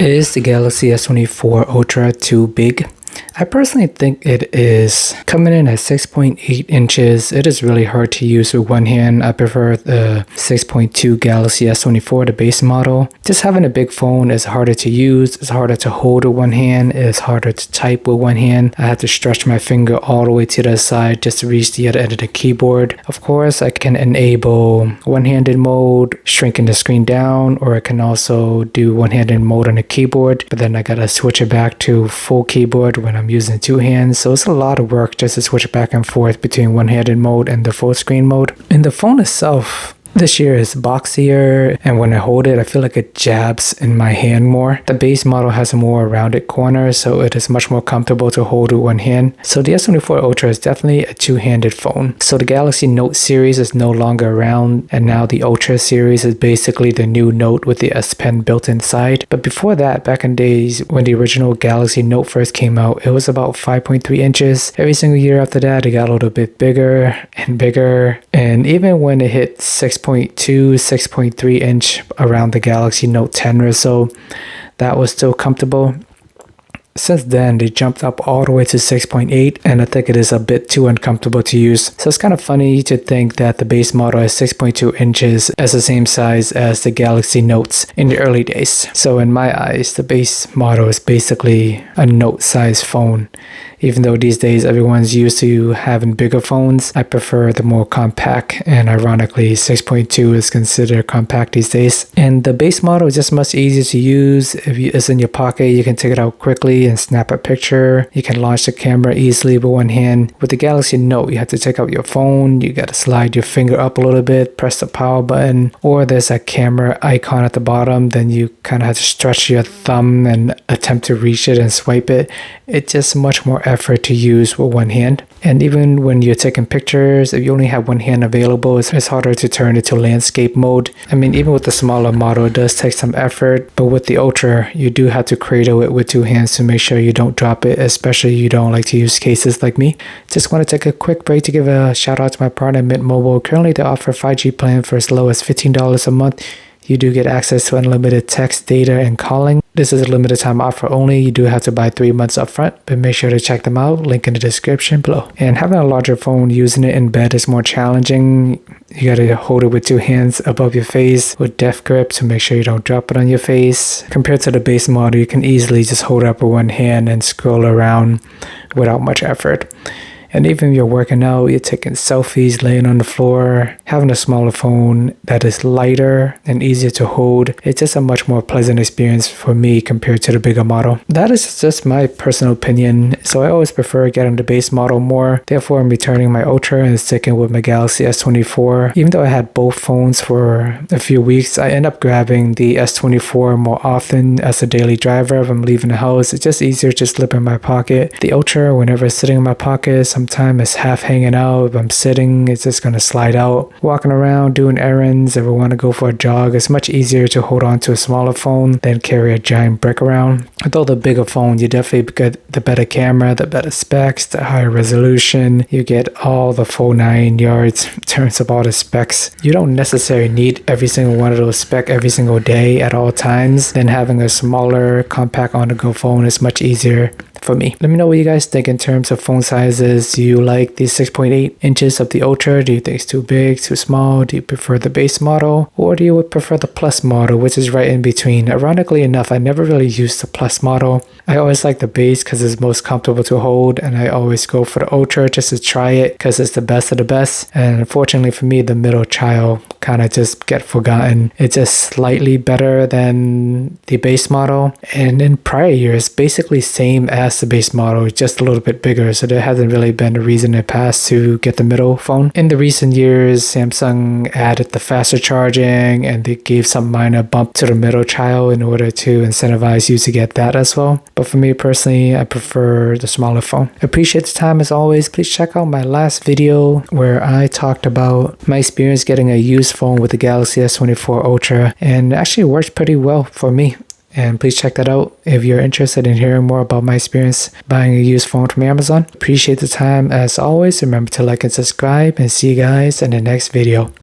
Is the Galaxy S24 Ultra too big? I personally think it is. Coming in at 6.8 inches, it is really hard to use with one hand. I prefer the 6.2 Galaxy S24, the base model. Just having a big phone is harder to use, it's harder to hold with one hand, it's harder to type with one hand. I have to stretch my finger all the way to the side just to reach the other end of the keyboard. Of course, I can enable one-handed mode, shrinking the screen down, or I can also do one-handed mode on the keyboard, but then I gotta switch it back to full keyboard when I'm using two hands, so it's a lot of work just to switch back and forth between one-handed mode and the full screen mode. And the phone itself this year is boxier, and when I hold it, I feel like it jabs in my hand more. The base model has a more rounded corner, so it is much more comfortable to hold with one hand. So the S24 Ultra is definitely a two-handed phone. So the Galaxy Note series is no longer around, and now the Ultra series is basically the new Note with the S Pen built inside. But before that, back in days when the original Galaxy Note first came out, it was about 5.3 inches. Every single year after that, it got a little bit bigger and bigger, and even when it hit 6.3 inch around the Galaxy Note 10 or so, that was still comfortable. Since then, they jumped up all the way to 6.8, and I think it is a bit too uncomfortable to use. So it's kind of funny to think that the base model is 6.2 inches as the same size as the Galaxy Notes in the early days. So in my eyes, the base model is basically a Note-sized phone. Even though these days everyone's used to having bigger phones, I prefer the more compact, and ironically 6.2 is considered compact these days. And the base model is just much easier to use. If it's in your pocket, you can take it out quickly and snap a picture. You can launch the camera easily with one hand. With the Galaxy Note, you have to take out your phone, you got to slide your finger up a little bit, press the power button, or there's a camera icon at the bottom, then you kind of have to stretch your thumb and attempt to reach it and swipe it. It's just much more effort to use with one hand. And even when you're taking pictures, if you only have one hand available, it's harder to turn it to landscape mode. I mean, even with the smaller model, it does take some effort, but with the Ultra, you do have to cradle it with two hands to make sure you don't drop it, especially if you don't like to use cases like me. Just want to take a quick break to give a shout out to my partner Mint Mobile. Currently, they offer a 5G plan for as low as $15 a month. You do get access to unlimited text, data, and calling. This is a limited time offer only. You do have to buy 3 months upfront, but make sure to check them out. Link in the description below. And having a larger phone, using it in bed is more challenging. You gotta hold it with two hands above your face with death grip to make sure you don't drop it on your face. Compared to the base model, you can easily just hold it up with one hand and scroll around without much effort. And even if you're working out, you're taking selfies, laying on the floor, having a smaller phone that is lighter and easier to hold, it's just a much more pleasant experience for me compared to the bigger model. That is just my personal opinion, so I always prefer getting the base model more. Therefore, I'm returning my Ultra and sticking with my Galaxy S24. Even though I had both phones for a few weeks, I end up grabbing the S24 more often as a daily driver. If I'm leaving the house, it's just easier to slip in my pocket. The Ultra, whenever it's sitting in my pocket, sometimes it's half hanging out. If I'm sitting, it's just going to slide out. Walking around, doing errands, if I want to go for a jog, it's much easier to hold on to a smaller phone than carry a giant brick around. Although the bigger phone, you definitely get the better camera, the better specs, the higher resolution. You get all the full 9 yards in terms of all the specs. You don't necessarily need every single one of those specs every single day at all times. Then having a smaller, compact on-the-go phone is much easier for me. Let me know what you guys think in terms of phone sizes. Do you like the 6.8 inches of the Ultra? Do you think it's too big, too small? Do you prefer the base model? Or do you prefer the Plus model, which is right in between? Ironically enough, I never really used the Plus model. I always like the base because it's most comfortable to hold, and I always go for the Ultra just to try it because it's the best of the best. And unfortunately for me, the middle child kind of just get forgotten. It's just slightly better than the base model, and in prior years, basically same as the base model, just a little bit bigger, so there hasn't really been a reason in the past to get the middle phone. In the recent years, Samsung added the faster charging, and they gave some minor bump to the middle child in order to incentivize you to get that as well. But for me personally, I prefer the smaller phone. Appreciate the time as always. Please check out my last video where I talked about my experience getting a used phone with the Galaxy S24 Ultra, and it actually worked pretty well for me. And please check that out if you're interested in hearing more about my experience buying a used phone from Amazon. Appreciate the time as always. Remember to like and subscribe, and see you guys in the next video.